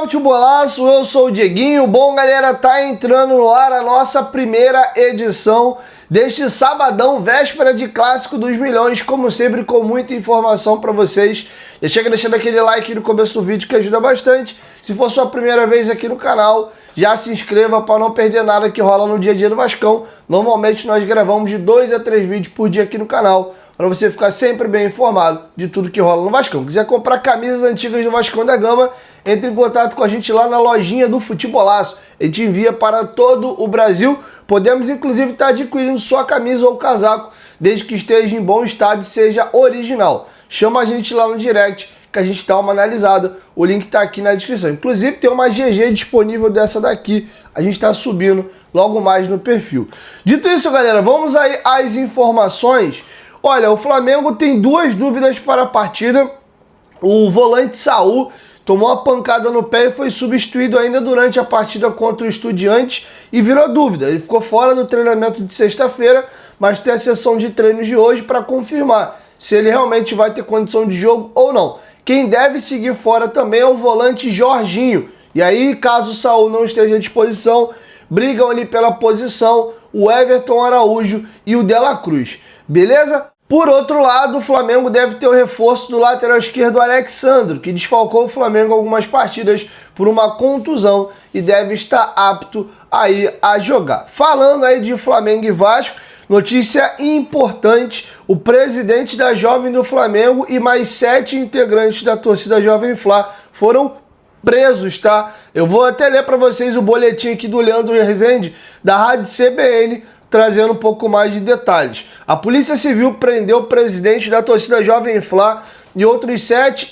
Futebolaço, eu sou o Dieguinho. Bom, galera, tá entrando no ar a nossa primeira edição deste sabadão, véspera de Clássico dos Milhões, como sempre, com muita informação para vocês. Já chega deixando aquele like no começo do vídeo que ajuda bastante. Se for sua primeira vez aqui no canal, já se inscreva para não perder nada que rola no dia a dia do Vascão. Normalmente nós gravamos de 2 a 3 vídeos por dia aqui no canal, para você ficar sempre bem informado de tudo que rola no Vascão. Quiser comprar camisas antigas do Vascão da Gama, entre em contato com a gente lá na lojinha do Futebolaço. A gente envia para todo o Brasil. Podemos inclusive estar adquirindo sua camisa ou casaco, desde que esteja em bom estado e seja original. Chama a gente lá no direct que a gente dá uma analisada. O link está aqui na descrição. Inclusive tem uma GG disponível dessa daqui. A gente está subindo logo mais no perfil. Dito isso, galera, vamos aí às informações. Olha, o Flamengo tem duas dúvidas para a partida. O volante Saul tomou uma pancada no pé e foi substituído ainda durante a partida contra o Estudiantes e virou dúvida. Ele ficou fora do treinamento de sexta-feira, mas tem a sessão de treinos de hoje para confirmar se ele realmente vai ter condição de jogo ou não. Quem deve seguir fora também é o volante Jorginho. E aí, caso o Saul não esteja à disposição, brigam ali pela posição o Everton Araújo e o De La Cruz. Beleza? Por outro lado, o Flamengo deve ter o reforço do lateral esquerdo Alexandro, que desfalcou o Flamengo algumas partidas por uma contusão e deve estar apto aí a jogar. Falando aí de Flamengo e Vasco, notícia importante: o presidente da Jovem do Flamengo e mais 7 integrantes da torcida Jovem Flá foram presos, tá? Eu vou até ler para vocês o boletim aqui do Leandro Rezende, da Rádio CBN, trazendo um pouco mais de detalhes. A Polícia Civil prendeu o presidente da torcida Jovem Flá e outros 7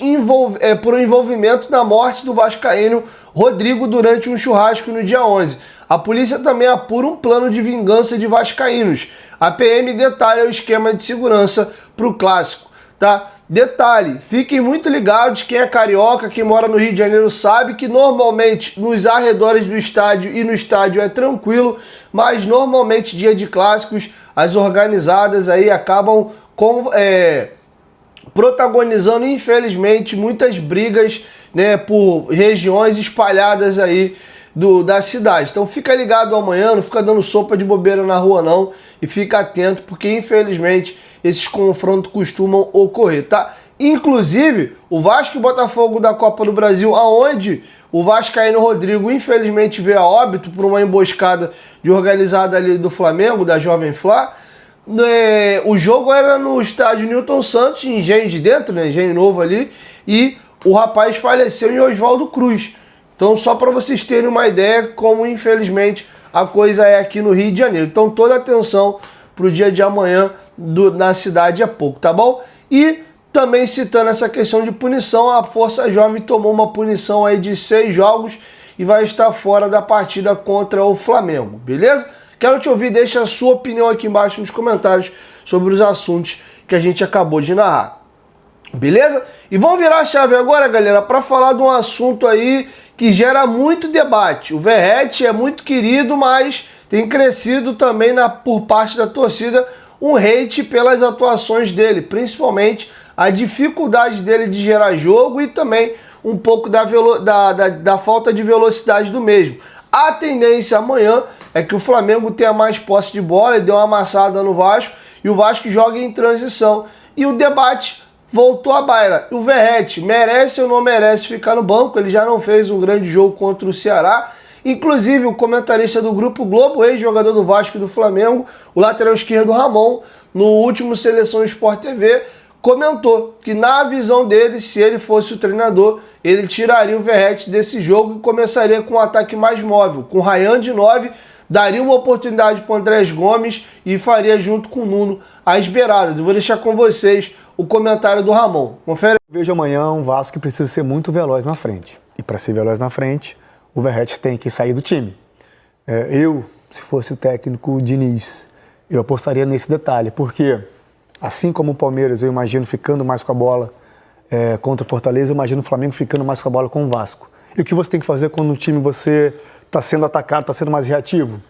por envolvimento na morte do vascaíno Rodrigo durante um churrasco no dia 11. A polícia também apura um plano de vingança de vascaínos. A PM detalha o esquema de segurança para o clássico, tá? Detalhe, fiquem muito ligados, quem é carioca, quem mora no Rio de Janeiro sabe que normalmente nos arredores do estádio e no estádio é tranquilo, mas normalmente dia de clássicos as organizadas aí acabam protagonizando, infelizmente, muitas brigas, né, por regiões espalhadas aí da cidade. Então fica ligado amanhã, não fica dando sopa de bobeira na rua não, e fica atento, porque infelizmente esses confrontos costumam ocorrer, tá? Inclusive, o Vasco e Botafogo da Copa do Brasil, aonde o vascaíno Rodrigo infelizmente veio a óbito por uma emboscada de organizada ali do Flamengo, da Jovem Flá. O jogo era no estádio Newton Santos, em Engenho de Dentro, né? Engenho Novo ali, e o rapaz faleceu em Oswaldo Cruz. Então, só para vocês terem uma ideia como, infelizmente, a coisa é aqui no Rio de Janeiro. Então, toda atenção para o dia de amanhã na cidade é pouco, tá bom? E também citando essa questão de punição, a Força Jovem tomou uma punição aí de 6 jogos e vai estar fora da partida contra o Flamengo, beleza? Quero te ouvir, deixa a sua opinião aqui embaixo nos comentários sobre os assuntos que a gente acabou de narrar. Beleza? E vamos virar a chave agora, galera, para falar de um assunto aí que gera muito debate. O Verratti é muito querido, mas tem crescido também por parte da torcida um hate pelas atuações dele, principalmente a dificuldade dele de gerar jogo e também um pouco da falta de velocidade do mesmo. A tendência amanhã é que o Flamengo tenha mais posse de bola e dê uma amassada no Vasco e o Vasco joga em transição. E o debate voltou à baila. O Verratti merece ou não merece ficar no banco? Ele já não fez um grande jogo contra o Ceará. Inclusive, o comentarista do Grupo Globo, ex-jogador do Vasco e do Flamengo, o lateral esquerdo Ramon, no último Seleção Sport TV, comentou que, na visão dele, se ele fosse o treinador, ele tiraria o Verratti desse jogo e começaria com um ataque mais móvel, com o Ryan de 9, daria uma oportunidade para o Andrés Gomes e faria junto com o Nuno as beiradas. Eu vou deixar com vocês o comentário do Ramon. Confere. Vejo amanhã um Vasco que precisa ser muito veloz na frente. E para ser veloz na frente, o Verratti tem que sair do time. Se fosse o técnico Diniz, eu apostaria nesse detalhe, porque assim como o Palmeiras, eu imagino ficando mais com a bola contra o Fortaleza, eu imagino o Flamengo ficando mais com a bola com o Vasco. E o que você tem que fazer quando no time você está sendo atacado, está sendo mais reativo?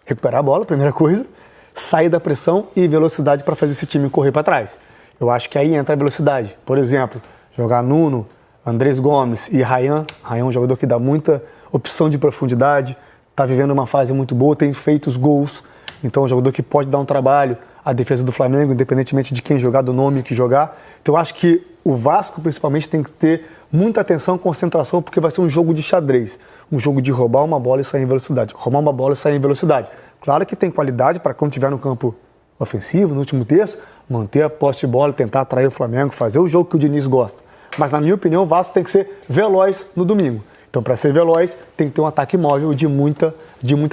Recuperar a bola, primeira coisa, sair da pressão e velocidade para fazer esse time correr para trás. Eu acho que aí entra a velocidade. Por exemplo, jogar Nuno, Andrés Gomes e Ryan. Ryan é um jogador que dá muita opção de profundidade, está vivendo uma fase muito boa, tem feito os gols. Então é um jogador que pode dar um trabalho à defesa do Flamengo, independentemente de quem jogar, do nome que jogar. Então eu acho que o Vasco, principalmente, tem que ter muita atenção, concentração, porque vai ser um jogo de xadrez. Um jogo de roubar uma bola e sair em velocidade. Roubar uma bola e sair em velocidade. Claro que tem qualidade para quando estiver no campo ofensivo, no último terço, manter a posse de bola, tentar atrair o Flamengo, fazer o jogo que o Diniz gosta. Mas, na minha opinião, o Vasco tem que ser veloz no domingo. Então, para ser veloz, tem que ter um ataque móvel de muita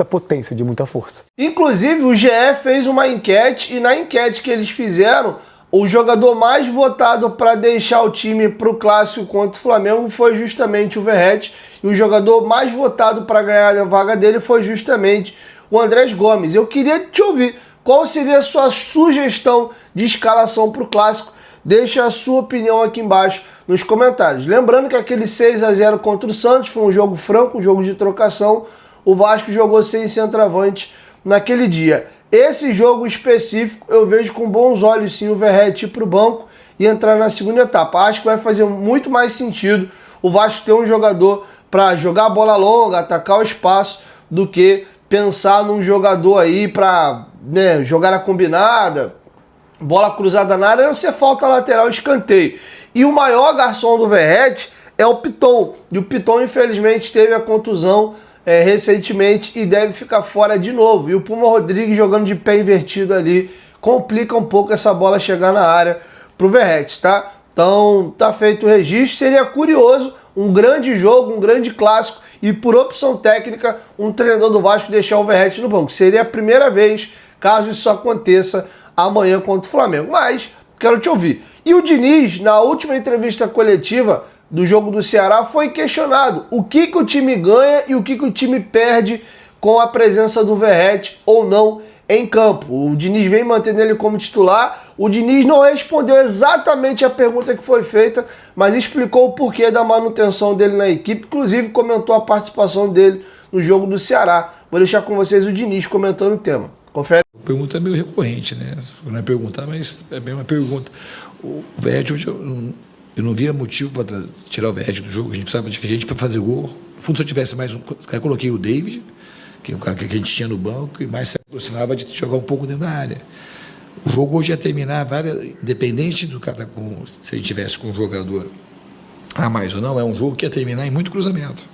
potência, de muita força. Inclusive, o GE fez uma enquete e na enquete que eles fizeram, o jogador mais votado para deixar o time para o clássico contra o Flamengo foi justamente o Verratti. E o jogador mais votado para ganhar a vaga dele foi justamente o Andrés Gomes. Eu queria te ouvir. Qual seria a sua sugestão de escalação para o clássico? Deixa a sua opinião aqui embaixo nos comentários. Lembrando que aquele 6-0 contra o Santos foi um jogo franco, um jogo de trocação. O Vasco jogou sem centroavante naquele dia. Esse jogo específico eu vejo com bons olhos sim o Verratti ir para o banco e entrar na segunda etapa. Acho que vai fazer muito mais sentido o Vasco ter um jogador para jogar a bola longa, atacar o espaço, do que pensar num jogador aí para jogar a combinada, bola cruzada na área, não ser falta lateral, escanteio. E o maior garçom do Verratti é o Piton. E o Piton, infelizmente, teve a contusão recentemente e deve ficar fora de novo. E o Puma Rodrigues jogando de pé invertido ali complica um pouco essa bola chegar na área pro Verratti, tá? Então tá feito o registro. Seria curioso um grande jogo, um grande clássico e por opção técnica um treinador do Vasco deixar o Verratti no banco. Seria a primeira vez caso isso aconteça amanhã contra o Flamengo. Mas quero te ouvir. E o Diniz, na última entrevista coletiva do jogo do Ceará, foi questionado o que o time ganha e o que o time perde com a presença do Verratti ou não em campo. O Diniz vem mantendo ele como titular. O Diniz não respondeu exatamente a pergunta que foi feita, mas explicou o porquê da manutenção dele na equipe. Inclusive comentou a participação dele no jogo do Ceará. Vou deixar com vocês o Diniz comentando o tema. Confere. A pergunta é meio recorrente, né? Não é perguntar, mas é bem uma pergunta. O Verratti, hoje eu não via motivo para tirar o Verratti do jogo. A gente precisava de gente para fazer gol. No fundo, se eu tivesse mais um... Eu coloquei o David, que é o cara que a gente tinha no banco, e mais se aproximava de jogar um pouco dentro da área. O jogo hoje ia terminar, independente do cara, se ele tivesse com um jogador a mais ou não, é um jogo que ia terminar em muito cruzamento.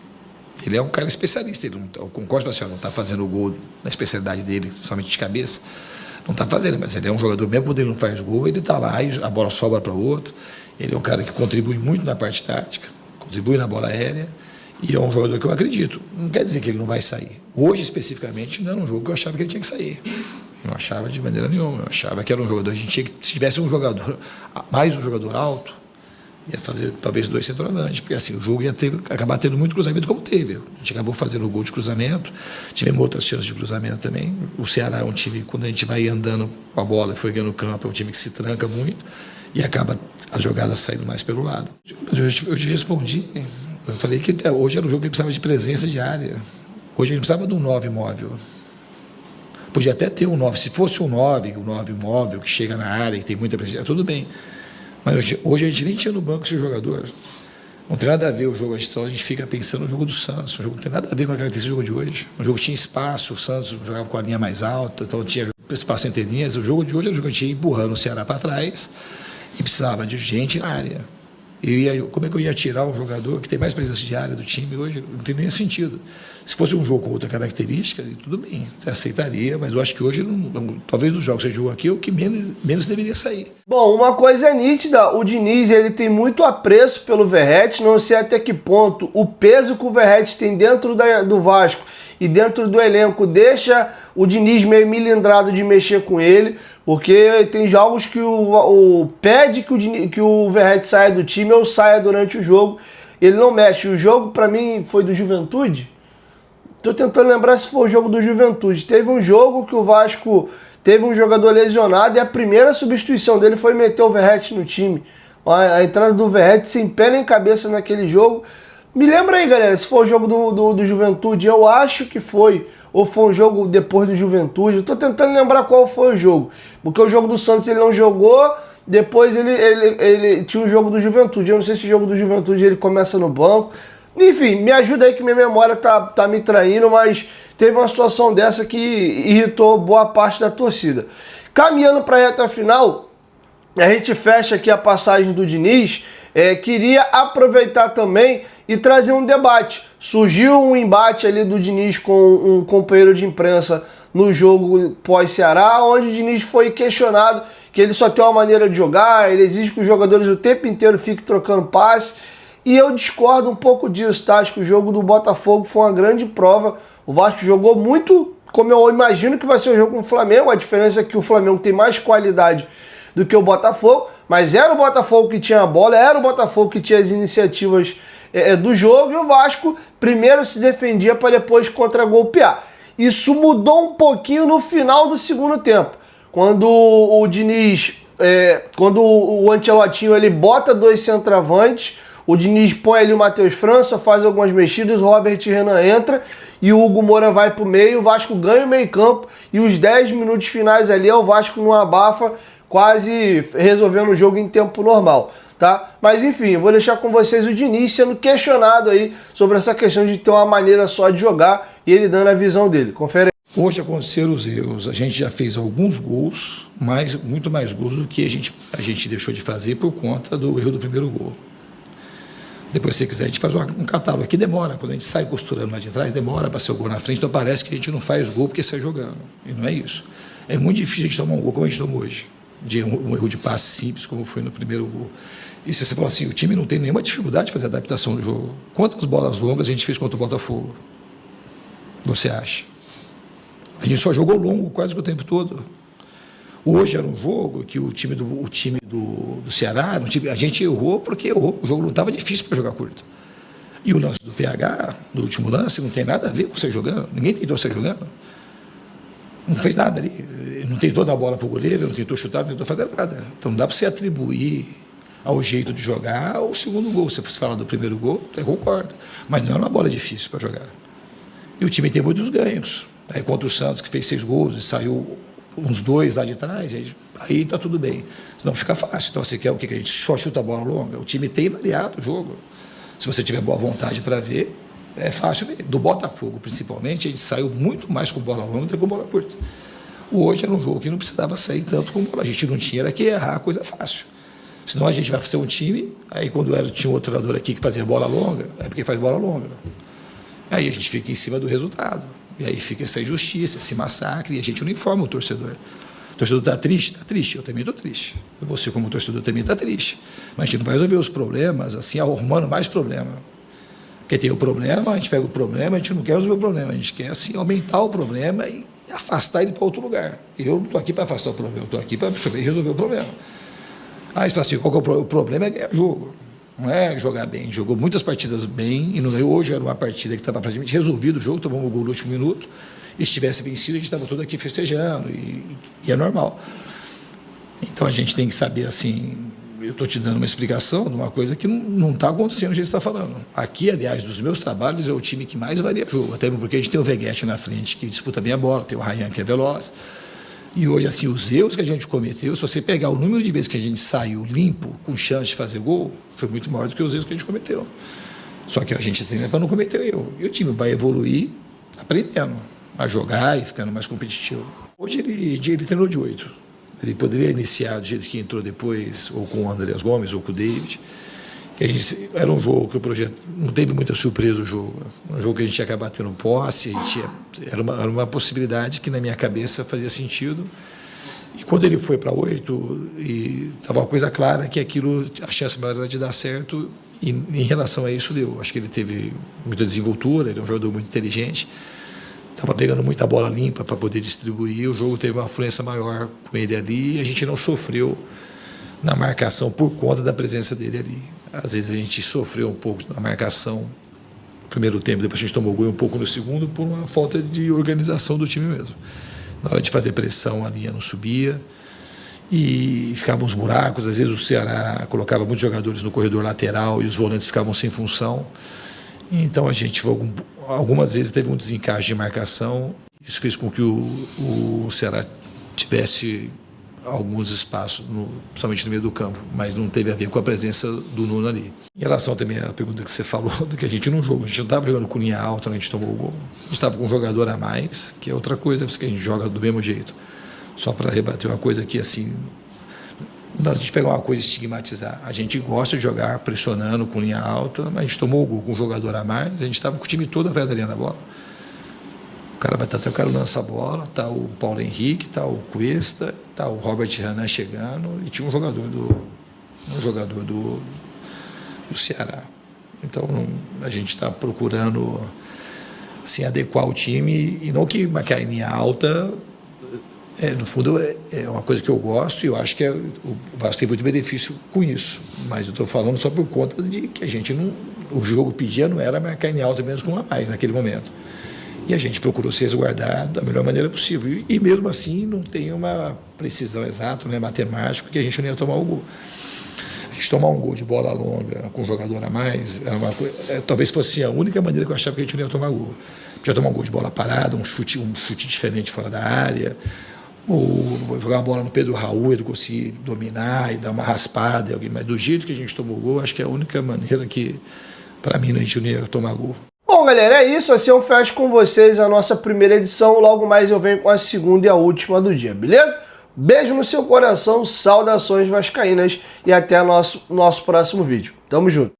Ele é um cara especialista, ele não, eu concordo com a senhora, não está fazendo o gol na especialidade dele, somente de cabeça, não está fazendo, mas ele é um jogador, mesmo quando ele não faz gol, ele está lá e a bola sobra para o outro. Ele é um cara que contribui muito na parte tática, contribui na bola aérea, e é um jogador que eu acredito. Não quer dizer que ele não vai sair. Hoje, especificamente, não era um jogo que eu achava que ele tinha que sair. Não achava de maneira nenhuma. Eu achava que era um jogador. A gente tinha que, se tivesse um jogador, mais um jogador alto, ia fazer talvez 2 centroavantes, porque assim, o jogo ia acabar tendo muito cruzamento, como teve. A gente acabou fazendo o gol de cruzamento, tivemos outras chances de cruzamento também. O Ceará é um time, quando a gente vai andando com a bola e foi ganhando o campo, é um time que se tranca muito e acaba as jogadas saindo mais pelo lado. Mas eu te respondi. Eu falei que hoje era um jogo que ele precisava de presença de área. Hoje ele precisava de um 9 móvel. Podia até ter um 9. Se fosse um 9 móvel, que chega na área, que tem muita presença, tudo bem. Mas hoje a gente nem tinha no banco esse jogador. Não tem nada a ver o jogo. A gente fica pensando no jogo do Santos. O jogo não tem nada a ver com a característica do jogo de hoje. O jogo tinha espaço, o Santos jogava com a linha mais alta, então tinha espaço entre linhas. O jogo de hoje era o jogo que a gente ia empurrando o Ceará para trás e precisava de gente na área. Como é que eu ia tirar um jogador que tem mais presença de área do time hoje? Não tem nem sentido. Se fosse um jogo com outra característica, tudo bem, você aceitaria, mas eu acho que hoje, talvez dos jogos que você jogou aqui, é o que menos deveria sair. Bom, uma coisa é nítida, o Diniz ele tem muito apreço pelo Verratti, não sei até que ponto o peso que o Verratti tem dentro do Vasco e dentro do elenco deixa o Diniz meio milindrado de mexer com ele, porque tem jogos que pede que o Verratti saia do time ou saia durante o jogo, ele não mexe. O jogo, para mim, foi do Juventude. Estou tentando lembrar se foi o jogo do Juventude. Teve um jogo que o Vasco teve um jogador lesionado e a primeira substituição dele foi meter o Verratti no time. A entrada do Verratti sem pé nem cabeça naquele jogo. Me lembra aí, galera, se foi o jogo do Juventude. Eu acho que foi. Ou foi um jogo depois do Juventude. Eu tô tentando lembrar qual foi o jogo. Porque o jogo do Santos ele não jogou. Depois ele tinha um jogo do Juventude. Eu não sei se o jogo do Juventude ele começa no banco. Enfim, me ajuda aí que minha memória tá me traindo, mas teve uma situação dessa que irritou boa parte da torcida. Caminhando para a reta final, a gente fecha aqui a passagem do Diniz. Queria aproveitar também e trazer um debate. Surgiu um embate ali do Diniz com um companheiro de imprensa no jogo pós-Ceará, onde o Diniz foi questionado que ele só tem uma maneira de jogar, ele exige que os jogadores o tempo inteiro fiquem trocando passe, e eu discordo um pouco disso, tá? Acho que o jogo do Botafogo foi uma grande prova. O Vasco jogou muito, como eu imagino que vai ser o jogo com o Flamengo, a diferença é que o Flamengo tem mais qualidade do que o Botafogo, mas era o Botafogo que tinha a bola, era o Botafogo que tinha as iniciativas do jogo, e o Vasco primeiro se defendia para depois contra-golpear. Isso mudou um pouquinho no final do segundo tempo, quando o Diniz, quando o Ancelotinho ele bota 2 centroavantes, o Diniz põe ali o Matheus França, faz algumas mexidas, o Robert Renan entra e o Hugo Moura vai pro meio, o Vasco ganha o meio campo e os 10 minutos finais ali é o Vasco não abafa, quase resolvendo o jogo em tempo normal, tá? Mas enfim, eu vou deixar com vocês o Diniz sendo questionado aí sobre essa questão de ter uma maneira só de jogar e ele dando a visão dele. Confere aí. Hoje aconteceram os erros, a gente já fez alguns gols, muito mais gols do que a gente deixou de fazer por conta do erro do primeiro gol. Depois, se você quiser, a gente faz um catálogo aqui, demora, quando a gente sai costurando lá de trás, demora para ser o gol na frente, então parece que a gente não faz gol porque sai jogando, e não é isso. É muito difícil a gente tomar um gol como a gente tomou hoje, de um erro de passe simples, como foi no primeiro gol. E se você falar assim, o time não tem nenhuma dificuldade de fazer a adaptação do jogo, quantas bolas longas a gente fez contra o Botafogo? Você acha? A gente só jogou longo quase que o tempo todo. Hoje era um jogo que o time do Ceará, a gente errou porque errou, o jogo não estava difícil para jogar curto. E o lance do PH, do último lance, não tem nada a ver com você jogando, ninguém tentou você jogando. Não fez nada ali, não tentou dar a bola para o goleiro, não tentou chutar, não tentou fazer nada. Então não dá para você atribuir ao jeito de jogar o segundo gol. Se você falar do primeiro gol, eu concordo, mas não era uma bola difícil para jogar. E o time tem muitos ganhos. Aí contra o Santos, que fez 6 gols e saiu uns 2 lá de trás, aí tá tudo bem. Senão fica fácil. Então você quer o que? Que a gente só chuta a bola longa? O time tem variado o jogo. Se você tiver boa vontade para ver, é fácil ver. Do Botafogo, principalmente, a gente saiu muito mais com bola longa do que com bola curta. Hoje era um jogo que não precisava sair tanto com bola. A gente não tinha, era que errar coisa fácil. Senão a gente vai fazer um time, aí quando tinha um outro treinador aqui que fazia bola longa, é porque faz bola longa. Aí a gente fica em cima do resultado. E aí fica essa injustiça, esse massacre, e a gente não informa o torcedor. O torcedor está triste? Está triste. Eu também estou triste. Você, como torcedor, também está triste. Mas a gente não vai resolver os problemas assim, arrumando mais problema. Porque tem o problema, a gente pega o problema, a gente não quer resolver o problema. A gente quer, assim, aumentar o problema e afastar ele para outro lugar. Eu não estou aqui para afastar o problema, eu estou aqui para resolver o problema. Aí você fala assim, qual que é o problema? É ganhar jogo. Não é jogar bem, jogou muitas partidas bem, e hoje era uma partida que estava praticamente resolvido o jogo, tomamos um gol no último minuto, e se tivesse vencido, a gente estava todo aqui festejando, e é normal. Então a gente tem que saber assim, eu estou te dando uma explicação de uma coisa que não está acontecendo do jeito que você está falando. Aqui, aliás, dos meus trabalhos, é o time que mais varia jogo, até porque a gente tem o Veguete na frente, que disputa bem a bola, tem o Ryan, que é veloz. E hoje, assim, os erros que a gente cometeu, se você pegar o número de vezes que a gente saiu limpo, com chance de fazer gol, foi muito maior do que os erros que a gente cometeu. Só que a gente treina para não cometer erro. E o time vai evoluir aprendendo a jogar e ficando mais competitivo. Hoje ele treinou de 8. Ele poderia iniciar do jeito que entrou depois, ou com o Andreas Gomes, ou com o David. Era um jogo que o projeto não teve muita surpresa o jogo. Um jogo que a gente ia acabar tendo posse, era uma possibilidade que na minha cabeça fazia sentido. E quando ele foi para 8, estava uma coisa clara que aquilo, a chance maior era de dar certo, e em relação a isso deu. Acho que ele teve muita desenvoltura, ele é um jogador muito inteligente, estava pegando muita bola limpa para poder distribuir, o jogo teve uma influência maior com ele ali, e a gente não sofreu na marcação por conta da presença dele ali. Às vezes a gente sofreu um pouco na marcação no primeiro tempo, depois a gente tomou gol um pouco no segundo por uma falta de organização do time mesmo. Na hora de fazer pressão, a linha não subia e ficavam uns buracos. Às vezes o Ceará colocava muitos jogadores no corredor lateral e os volantes ficavam sem função. Então a gente algumas vezes teve um desencaixe de marcação. Isso fez com que o Ceará tivesse alguns espaços, principalmente no meio do campo, mas não teve a ver com a presença do Nuno ali. Em relação também à pergunta que você falou, do que a gente não jogou, a gente não estava jogando com linha alta, a gente tomou o gol, a gente estava com um jogador a mais, que é outra coisa que a gente joga do mesmo jeito. Só para rebater uma coisa aqui, assim, não dá a gente pegar uma coisa e estigmatizar. A gente gosta de jogar pressionando com linha alta, mas a gente tomou o gol com um jogador a mais, a gente estava com o time todo atrás da linha da bola. O cara vai estar até o cara lança a bola, tá o Paulo Henrique, tá o Cuesta, tá o Robert Renan chegando e tinha um jogador do Ceará. Então a gente está procurando assim, adequar o time e não que uma linha alta, no fundo é uma coisa que eu gosto e eu acho que o Vasco tem muito benefício com isso, mas eu estou falando só por conta de que a gente não, o jogo pedia não era marcar linha alta menos com uma a mais naquele momento. E a gente procurou se resguardar da melhor maneira possível. E mesmo assim não tem uma precisão exata, né, matemática, que a gente não ia tomar o gol. A gente tomar um gol de bola longa com um jogador a mais, era uma coisa, talvez fosse a única maneira que eu achava que a gente não ia tomar gol. Já tomar um gol de bola parada, um chute diferente fora da área, ou jogar a bola no Pedro Raul, ele conseguir dominar e dar uma raspada. Mas do jeito que a gente tomou o gol, acho que é a única maneira que, para mim, a gente não ia tomar gol. Bom, galera, é isso. Assim eu fecho com vocês a nossa primeira edição. Logo mais eu venho com a segunda e a última do dia, beleza? Beijo no seu coração, saudações vascaínas e até nosso próximo vídeo. Tamo junto.